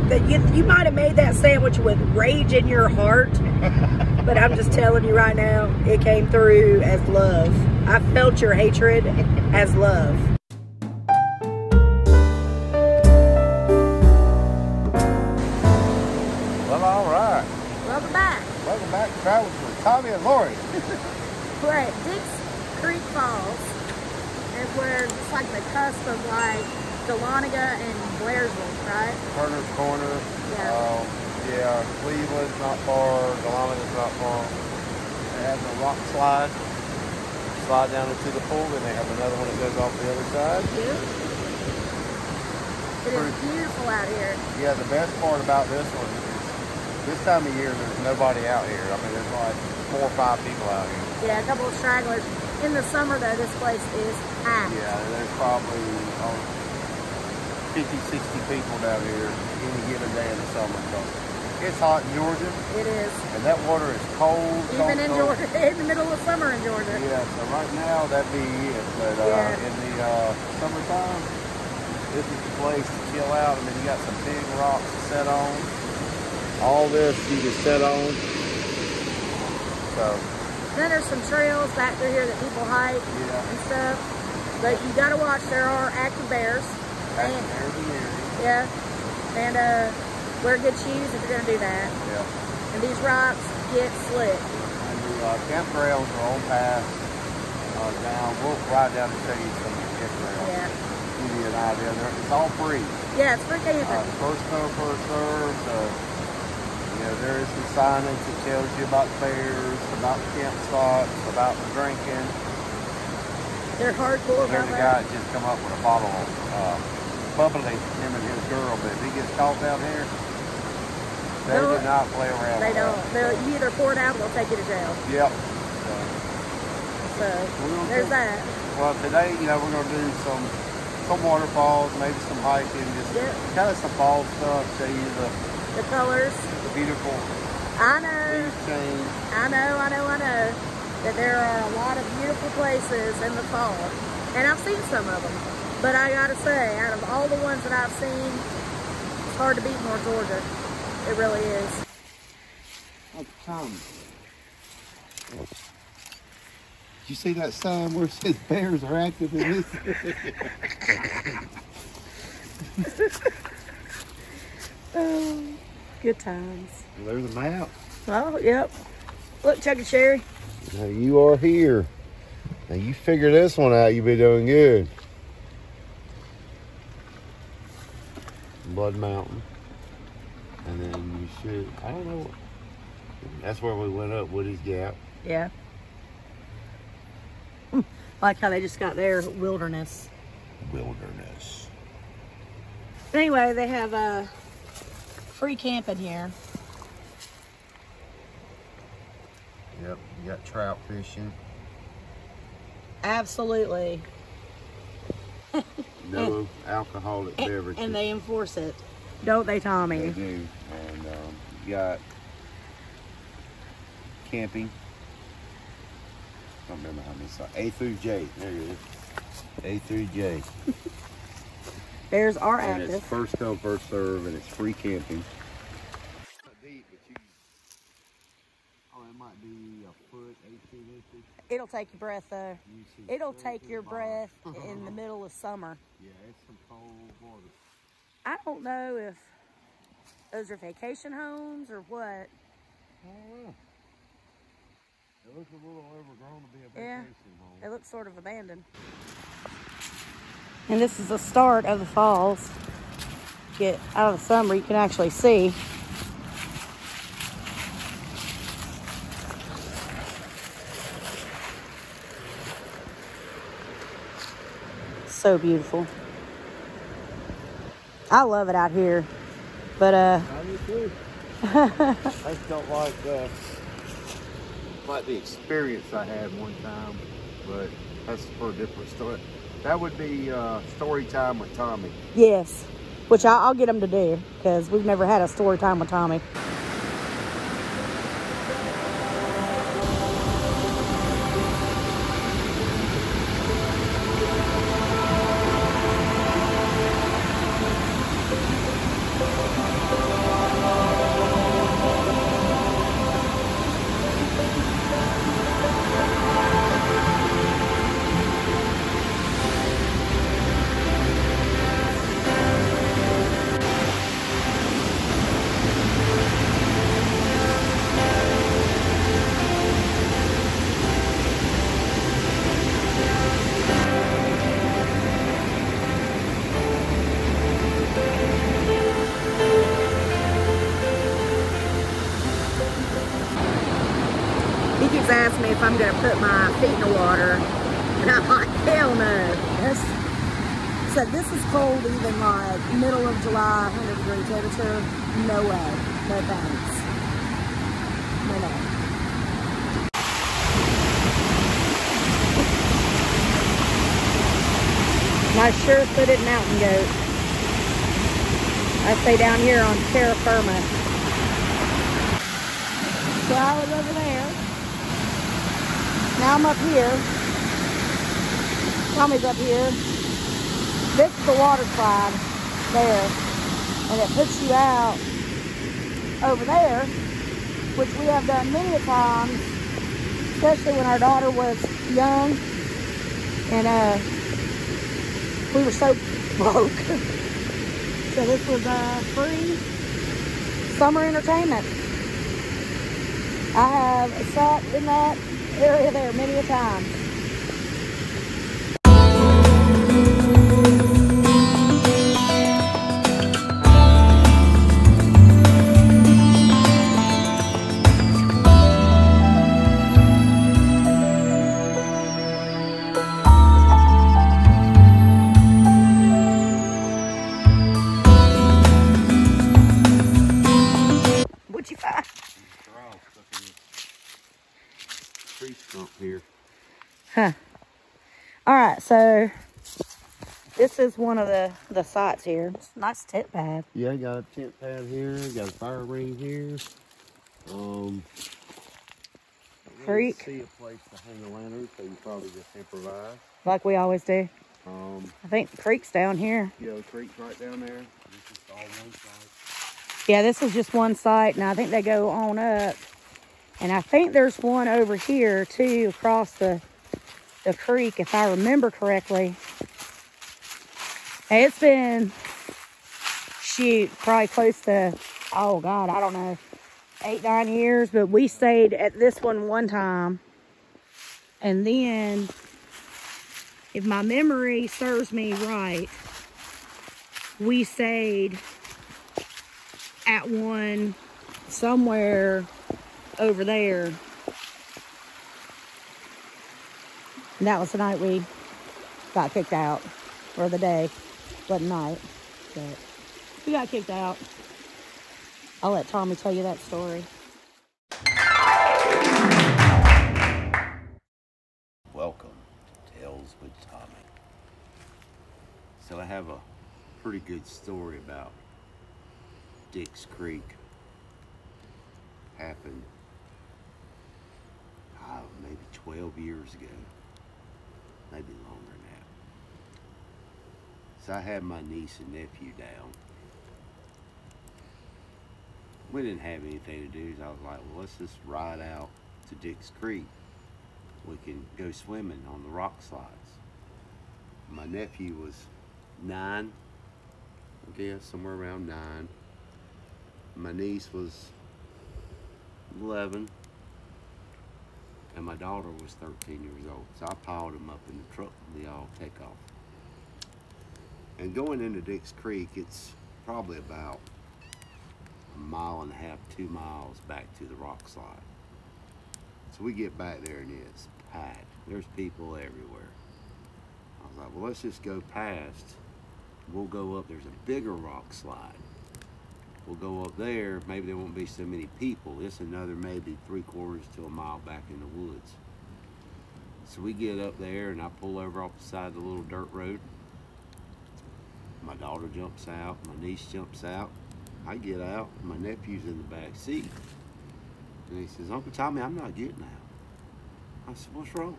that you might have made that sandwich with rage in your heart, but I'm just telling you right now, it came through as love. I felt your hatred as love. Well, all right. Welcome back. Welcome back to Travels with Tommy and Lori. We're at Dispersed Creek Falls. It's where it's like the cusp of like Dahlonega and Blairsville, right? Turner's Corner. Yeah. Yeah, Cleveland's not far, Dahlonaga's not far. They have a rock slide. Slide down into the pool, then they have another one that goes off the other side. Yeah. It is beautiful out here. Yeah, the best part about this one is this time of year there's nobody out here. I mean, there's like 4 or 5 people out here. Yeah, a couple of stragglers. In the summer though, this place is packed. Yeah, there's probably 50, 60 people down here any given day in the summer. So it's hot in Georgia. It is. And that water is cold. Even in Georgia, in the middle of summer in Georgia. Yeah, so right now that'd be it. But in the summertime, this is the place to chill out. I mean, you got some big rocks to set on. All this you can set on. So. Then there's some trails back through here that people hike and stuff. But you gotta watch, there are active bears. Active bears in the area. Yeah. And wear good shoes if you're gonna do that. Yeah. And these rocks get slick. And the campgrounds are on path down. We'll ride down and show you some of the campgrounds. Yeah. Give you an idea. It's all free. Yeah, it's free camping. First come, first served. You know, there is some signage that tells you about the bears, about the campsites, about the drinking. They're hardcore. There's a guy that just come up with a bottle of bubbly, him and his girl, but if he gets caught down here, they do not play around. They don't. You either pour it out or they'll take you to jail. Yep. So there's that. Well, today, you know, we're going to do some waterfalls, maybe some hiking, just kind of some fall stuff, show you the colors. Beautiful. I know. Leaves change. I know. That there are a lot of beautiful places in the fall. And I've seen some of them. But I gotta say, out of all the ones that I've seen, it's hard to beat North Georgia. It really is. Did you see that sign where it says bears are active in this? Oh. Good times. Well, there's a map. Oh, yep. Look, Chuck and Sherry. Now you are here. Now you figure this one out, you'll be doing good. Blood Mountain. And then you should, I don't know. That's where we went up, Woody's Gap. Yeah. Like how they just got their wilderness. Wilderness. Anyway, they have free camping here. Yep, you got trout fishing. Absolutely. No alcoholic beverages. And they enforce it, don't they, Tommy? They do. And you got camping. I don't remember how many sides. A through J. There it is. A through J. Bears are and active. It's first come, first serve, and it's free camping. Deep, but it might be a foot, 18 inches. It'll take your breath though. It'll take your breath in the middle of summer. Yeah, it's some cold water. I don't know if those are vacation homes or what. Oh, it looks a little overgrown to be a vacation home. It looks sort of abandoned. And this is the start of the falls. Get out of the summer, you can actually see. So beautiful. I love it out here, but I do too. I just don't like the experience I had one time, but that's for a different story. That would be story time with Tommy. yes, which I'll get them to do because we've never had a story time with Tommy. if I'm gonna put my feet in the water. And I'm like, hell no. So this is cold even like middle of July, 100-degree temperature. No way. No thanks. No, no. My sure-footed mountain goat. I stay down here on terra firma. So I was over there. Now I'm up here. Tommy's up here. This is the water slide there. And it puts you out over there, which we have done many times, especially when our daughter was young. And we were so broke. So this was free summer entertainment. I have sat in that area there many a time. What'd you find? Tree stump here. Huh. All right, so this is one of the sites here. It's a nice tent pad. Yeah, got a tent pad here. Got a fire ring here. Creek. See a place to hang a lantern, so you probably just improvise. Like we always do. I think the creek's down here. Yeah, the creek's right down there. This is all one side. Yeah, this is just one site, and I think they go on up. And I think there's one over here, too, across the creek, if I remember correctly. And it's been, shoot, probably close to, oh, God, I don't know, 8, 9 years. But we stayed at this one time. And then, if my memory serves me right, we stayed at one somewhere over there. And that was the night we got kicked out, or the day, wasn't night, but we got kicked out. I'll let Tommy tell you that story. Welcome to Tales with Tommy. So I have a pretty good story about Dix Creek. Happened maybe 12 years ago, maybe longer than that. So I had my niece and nephew down. We didn't have anything to do, so I was like, well, let's just ride out to Dix Creek. We can go swimming on the rock slides. My nephew was 9, I guess, somewhere around 9. My niece was 11, and my daughter was 13 years old. So I piled them up in the truck and we all take off. And going into Dix Creek, it's probably about 1.5 miles, 2 miles back to the rock slide. So we get back there and it's packed. There's people everywhere. I was like, well, let's just go past. We'll go up. There's a bigger rock slide. We'll go up there. Maybe there won't be so many people. It's another maybe 3/4 to a mile back in the woods. So we get up there and I pull over off the side of the little dirt road. My daughter jumps out. My niece jumps out. I get out. My nephew's in the back seat. And he says, Uncle Tommy, I'm not getting out. I said, what's wrong?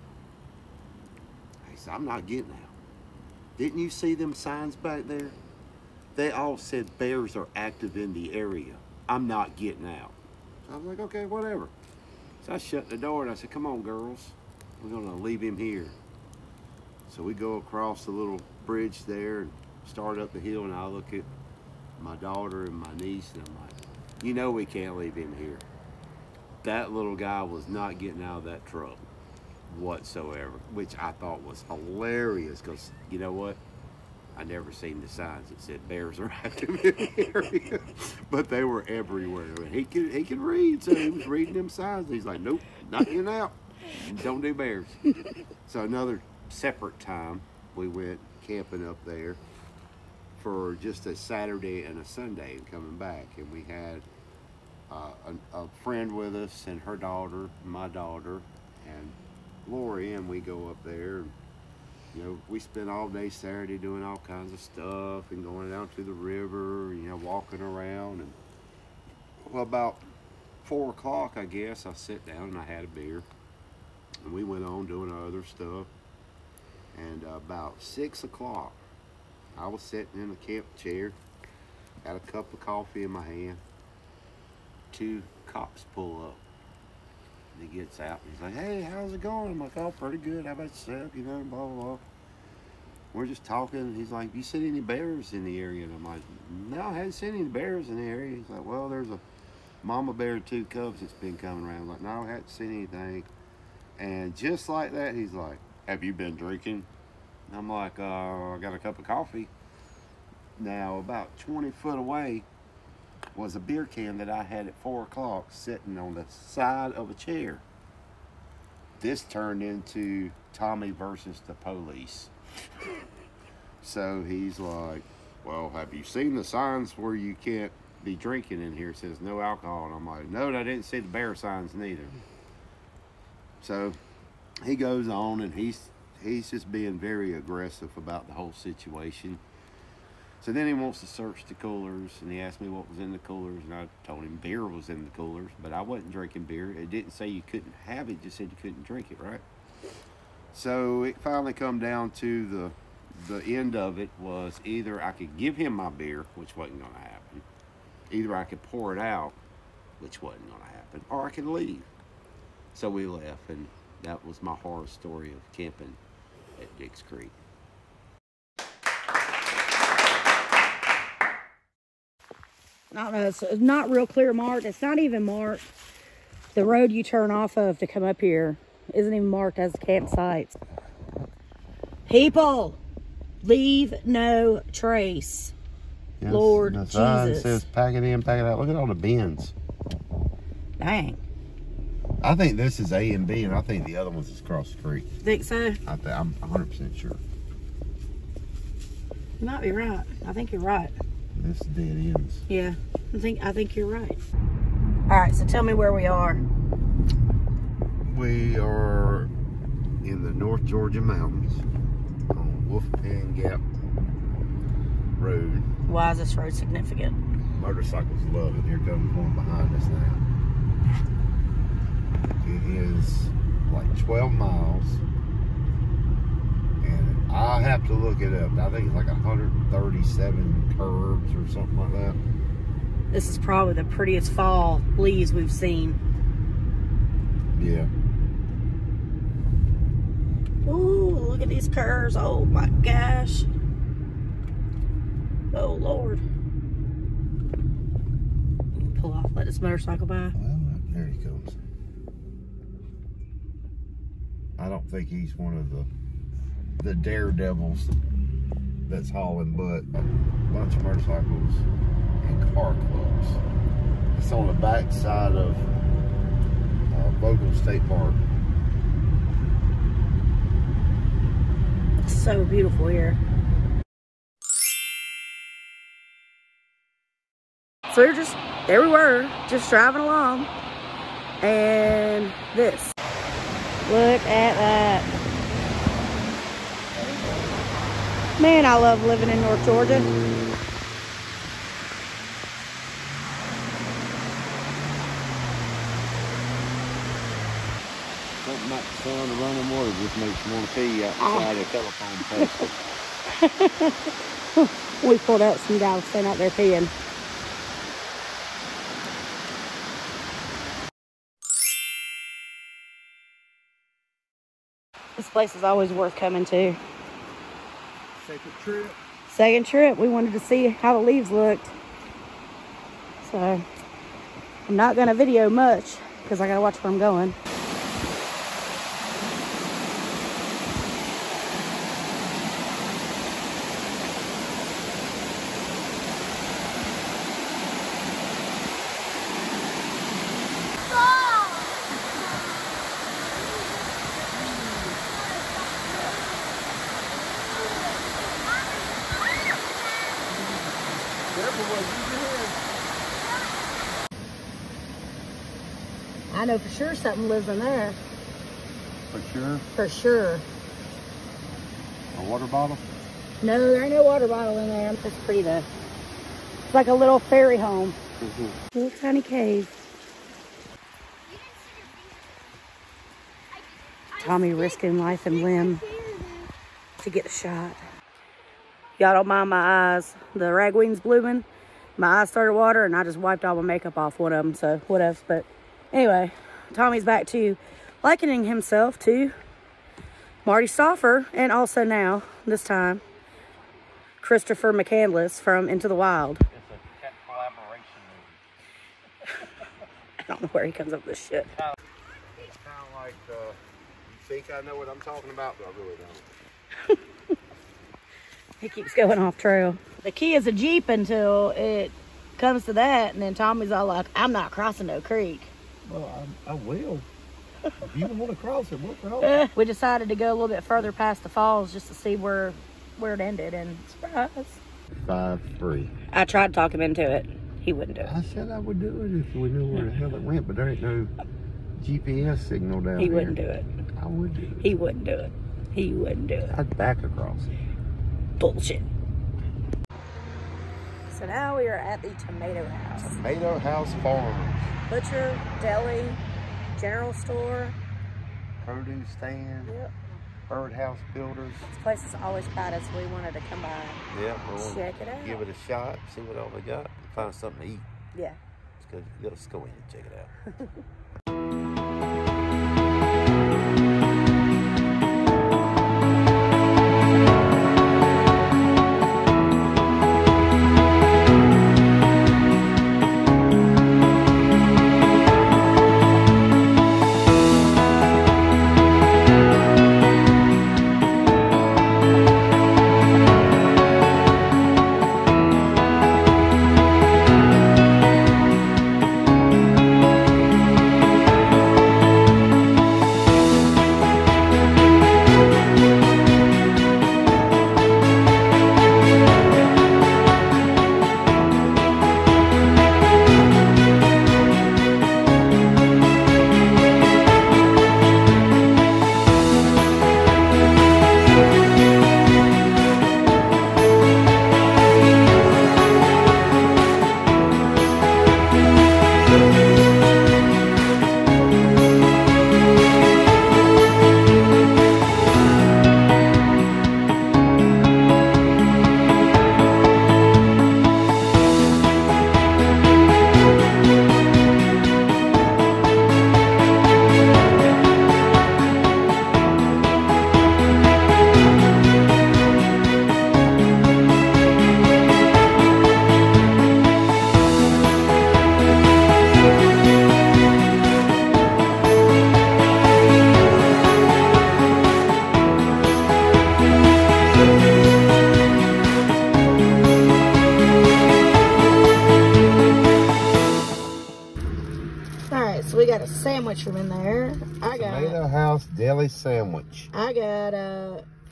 He said, I'm not getting out. Didn't you see them signs back there? They all said bears are active in the area. I'm not getting out. So I was like, okay, whatever. So I shut the door and I said, come on, girls. We're gonna leave him here. So we go across the little bridge there and start up the hill, and I look at my daughter and my niece and I'm like, you know we can't leave him here. That little guy was not getting out of that truck whatsoever, which I thought was hilarious because, you know what? I never seen the signs that said bears are active in the area, but they were everywhere. And he could read, so he was reading them signs. He's like, nope, not getting out. Don't do bears. So another separate time, we went camping up there for just a Saturday and a Sunday and coming back. And we had a friend with us and her daughter, my daughter, and Lori, and we go up there. And, you know, we spent all day Saturday doing all kinds of stuff and going down to the river, you know, walking around. And well, about 4 o'clock, I guess, I sat down and I had a beer. And we went on doing our other stuff. And about 6 o'clock, I was sitting in a camp chair, got a cup of coffee in my hand. 2 cops pull up. And he gets out and he's like, "Hey, how's it going?" I'm like, "Oh, pretty good. How about yourself?" You know, blah, blah, blah. We're just talking. He's like, "You seen any bears in the area?" And I'm like, "No, I haven't seen any bears in the area." He's like, "Well, there's a mama bear and 2 cubs that's been coming around." I'm like, "No, I haven't seen anything." And just like that, he's like, "Have you been drinking?" And I'm like, "I got a cup of coffee." Now, about 20 foot away was a beer can that I had at 4 o'clock sitting on the side of a chair. This turned into Tommy versus the police. So he's like, "Well, have you seen the signs where you can't be drinking in here? It says no alcohol." And I'm like, "No, I didn't see the bear signs neither." So he goes on and he's just being very aggressive about the whole situation. So then he wants to search the coolers, and he asked me what was in the coolers, and I told him beer was in the coolers, but I wasn't drinking beer. It didn't say you couldn't have it, it just said you couldn't drink it, right? So it finally come down to the end of it was either I could give him my beer, which wasn't going to happen, either I could pour it out, which wasn't going to happen, or I could leave. So we left, and that was my horror story of camping at Dix Creek. I don't know, it's not real clear marked. It's not even marked. The road you turn off of to come up here isn't even marked as campsites. People, leave no trace. Yes, Lord the sign Jesus. says pack it in, pack it out. Look at all the bins. Dang. I think this is A and B, and I think the other one's across the creek. Think so? I'm 100% sure. You might be right. I think you're right. This dead ends. Yeah, I think you're right. All right, so tell me where we are. We are in the North Georgia mountains on Wolfpan Gap Road. Why is this road significant? Motorcycles love it. Here comes one behind us now. It is like 12 miles. And I have to look it up. I think it's like 137 curves or something like that. This is probably the prettiest fall leaves we've seen. Yeah. Ooh, look at these curves. Oh my gosh. Oh Lord. Pull off, let this motorcycle by. Well, there he comes. I don't think he's one of the daredevils that's hauling butt. A bunch of motorcycles and car clubs. It's on the back side of Vogel State Park. It's so beautiful here. So there we were, just driving along, and this. Look at that. Man, I love living in North Georgia. Something like the sun or running water just makes you want to pee outside a telephone post. We pulled up, some guys standing out there peeing. This place is always worth coming to. Second trip. We wanted to see how the leaves looked. So, I'm not going to video much because I got to watch where I'm going. I know for sure something lives in there. For sure? For sure. A water bottle? No, there ain't no water bottle in there. It's pretty though. It's like a little fairy home. Little tiny cave. Tommy risking life and limb to get a shot. Y'all don't mind my eyes. The ragweed's blooming. My eyes started watering and I just wiped all my makeup off one of them, so whatever. But anyway, Tommy's back to likening himself to Marty Stauffer, and also now, this time, Christopher McCandless from Into the Wild. It's a collaboration movie. I don't know where he comes up with this shit. It's kind of like, you think I know what I'm talking about, but I really don't. He keeps going off trail. The key is a Jeep until it comes to that, and then Tommy's all like, I'm not crossing no creek. Well, I will. If you want to cross it, we'll cross. We decided to go a little bit further past the falls just to see where it ended, and surprise. 5-3. I tried to talk him into it. He wouldn't do it. I said I would do it if we knew where the hell it went, but there ain't no GPS signal down He there. wouldn't do it. I would do it. He wouldn't do it. He wouldn't do it. I'd back across it. Bullshit. So now we are at the Tomato House. Tomato House Farms. Butcher, deli, general store. Produce stand. Yep. Birdhouse builders. This place is always crowded, so we wanted to come by Yeah, and check it out. give it a shot, see what all they got, find something to eat. Yeah. Let's go in and check it out. So we got a sandwich from in there. I got Tomato House deli sandwich. I got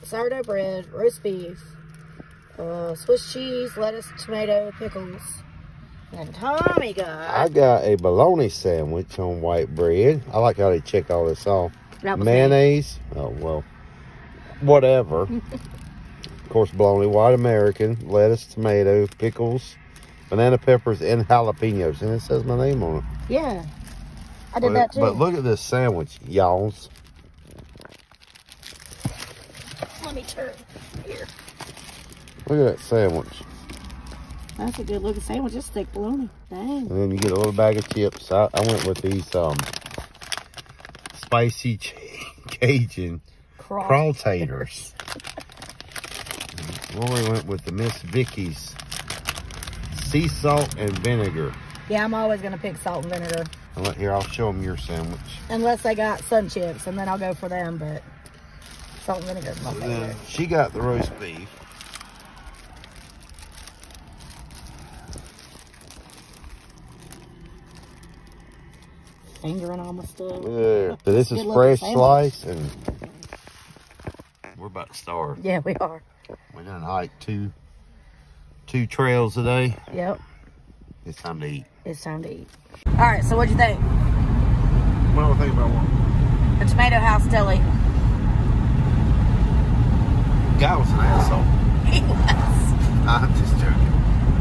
sourdough bread, roast beef, Swiss cheese, lettuce, tomato, pickles. And Tommy got... I got a bologna sandwich on white bread. I like how they check all this off. Mayonnaise. Oh, well, whatever. Of course, bologna, white American, lettuce, tomato, pickles, banana peppers, and jalapenos. And it says my name on it. Yeah. I did that too. But look at this sandwich, y'all. Let me turn here. Look at that sandwich. That's a good looking sandwich. Just thick bologna. Dang. And then you get a little bag of chips. I went with these spicy Cajun crawl taters. Lori went with the Miss Vicky's sea salt and vinegar. Yeah, I'm always going to pick salt and vinegar. Here, I'll show them your sandwich. Unless they got sun chips, and then I'll go for them, but salt and vinegar is my favorite. She got the roast beef. Fingering all my stuff. Yeah. So this is fresh slice, and we're about to starve. Yeah, we are. We done hiked two trails today. Yep. It's time to eat. It's time to eat. All right, so what'd you think? What do I think about one? The Tomato House Deli. Guy was an asshole. He was. I'm just joking.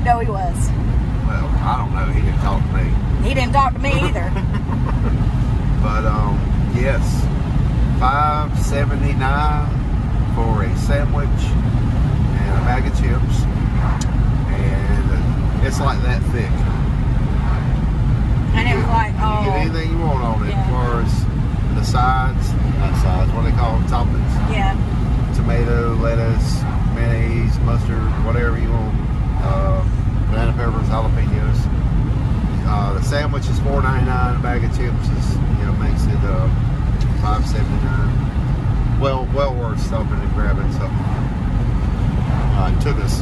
No, he was. Well, I don't know. He didn't talk to me. He didn't talk to me either. But yes, $5.79 for a sandwich and a bag of chips, and it's like that thick. And it was like, oh, you get anything you want on it, yeah. as far as the sides, not sides, what do they call them, toppings? Yeah. Tomato, lettuce, mayonnaise, mustard, whatever you want. Banana peppers, jalapenos. The sandwich is $4.99. A bag of chips is, makes it $5.79. Well worth stopping and grabbing something. It took us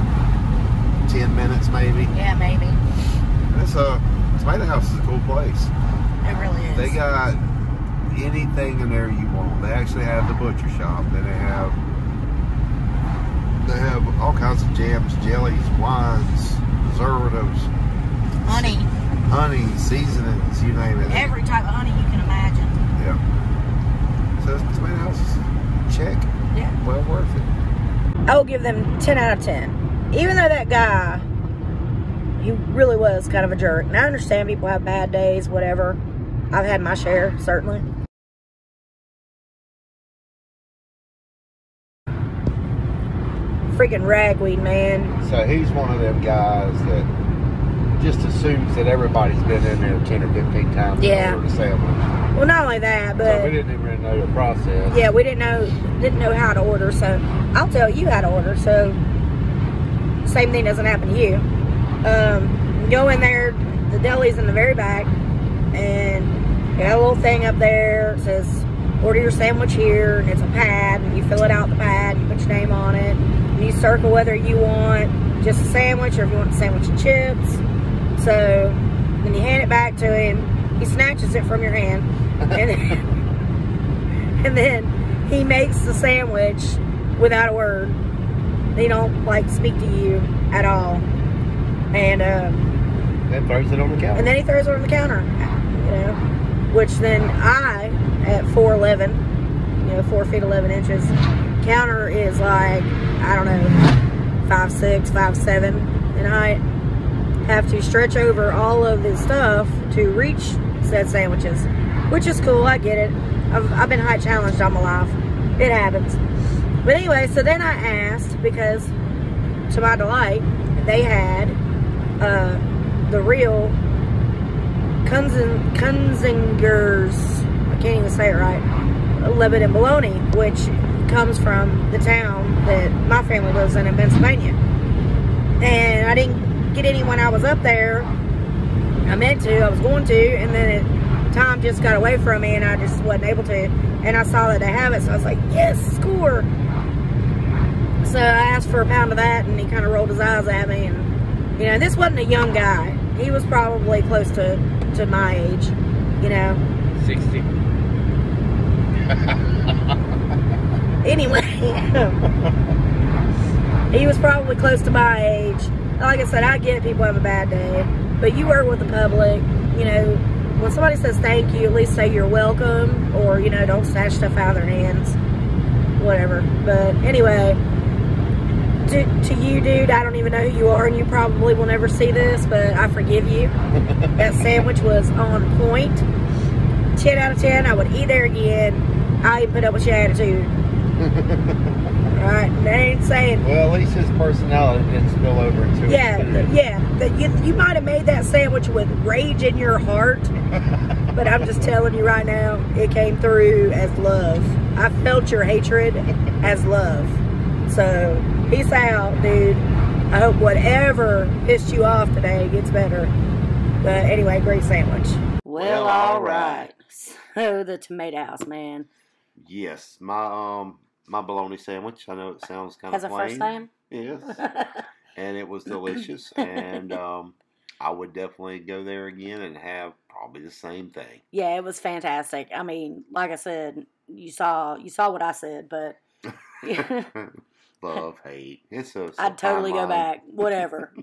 10 minutes, maybe. Yeah, maybe. It's Tomato House is a cool place. It really is. They got anything in there you want. They actually have the butcher shop. Then they have all kinds of jams, jellies, wines, preservatives, honey, seasonings, you name it. Every type of honey you can imagine. Yeah. So Tomato House is check. Yeah. Well worth it. I will give them 10 out of 10. Even though that guy, he really was kind of a jerk. And I understand people have bad days, whatever. I've had my share, certainly. Freaking ragweed, man. So he's one of them guys that just assumes that everybody's been in there 10 or 15 times Yeah. over the sandwich. Well, not only that, but So we didn't even really know the process. yeah, we didn't know how to order. So I'll tell you how to order. So same thing doesn't happen to you. Go in there. The deli's in the very back, and you got a little thing up there. It says order your sandwich here, and it's a pad, and you fill it out the pad. You put your name on it. And you circle whether you want just a sandwich or if you want a sandwich and chips. So then you hand it back to him. He snatches it from your hand, and then he makes the sandwich without a word. He don't like speak to you at all, and then throws it on the counter. And then he throws it on the counter, which then I, at 4'11", 4 feet 11 inches, counter is like, I don't know, 5'6", 5'7" in height, have to stretch over all of this stuff to reach said sandwiches, which is cool. I get it. I've been height challenged all my life. It happens. But anyway, so then I asked, because to my delight, they had the real Kunzinger's, I can't even say it right, lemon and bologna, which comes from the town that my family lives in Pennsylvania. And I didn't get any when I was up there. I meant to, I was going to, and then time just got away from me and I just wasn't able to. And I saw that they have it, so I was like, yes, score. So I asked for a pound of that, and he kind of rolled his eyes at me. And this wasn't a young guy. He was probably close to my age, 60. Anyway, he was probably close to my age. Like I said, I get it, people have a bad day, but you work with the public. When somebody says thank you, at least say you're welcome, or don't snatch stuff out of their hands, whatever. But anyway, to you, dude, I don't even know who you are, and you probably will never see this, but I forgive you. That sandwich was on point. 10 out of 10. I would eat there again. I even put up with your attitude. Right? That ain't saying. Well, at least his personality didn't spill over into it. You might have made that sandwich with rage in your heart, but I'm just telling you right now, it came through as love. I felt your hatred as love. So, peace out, dude. I hope whatever pissed you off today gets better. But anyway, great sandwich. Well, all right. So, the Tomato House, man. Yes, my bologna sandwich. I know it sounds kind of plain. Has a first name? Yes. And it was delicious, and I would definitely go there again and have probably the same thing. Yeah, it was fantastic. I mean, like I said, you saw what I said, but love, hate. I'd totally go back. Whatever,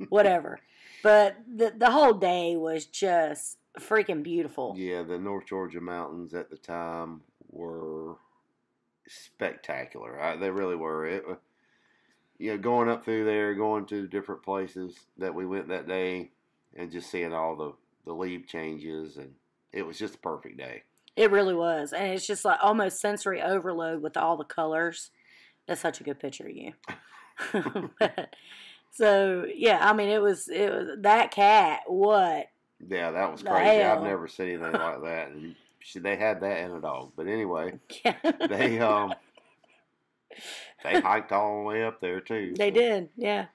whatever. But the whole day was just freaking beautiful. Yeah, the North Georgia mountains at the time were spectacular. They really were. Going up through there, going to different places that we went that day, and just seeing all the leaf changes, and it was just a perfect day. It really was, and it's just like almost sensory overload with all the colors. That's such a good picture of you. So yeah, I mean, it was that cat. What? Yeah, that was crazy. I've never seen anything like that, and they had that and a dog. But anyway, they hiked all the way up there too. They did, yeah.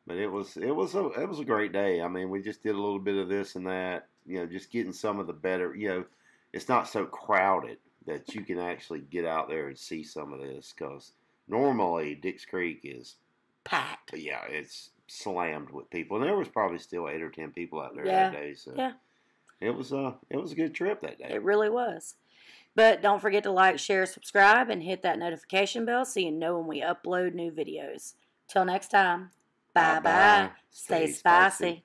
But it was a great day. I mean, we just did a little bit of this and that. Just getting some of the better. It's not so crowded that you can actually get out there and see some of this, because normally Dix Creek is packed. Yeah, it's slammed with people, and there was probably still 8 or 10 people out there that day. So yeah, it was a good trip that day. It really was. But don't forget to like, share, subscribe, and hit that notification bell so you know when we upload new videos. Till next time, bye-bye. Stay spicy.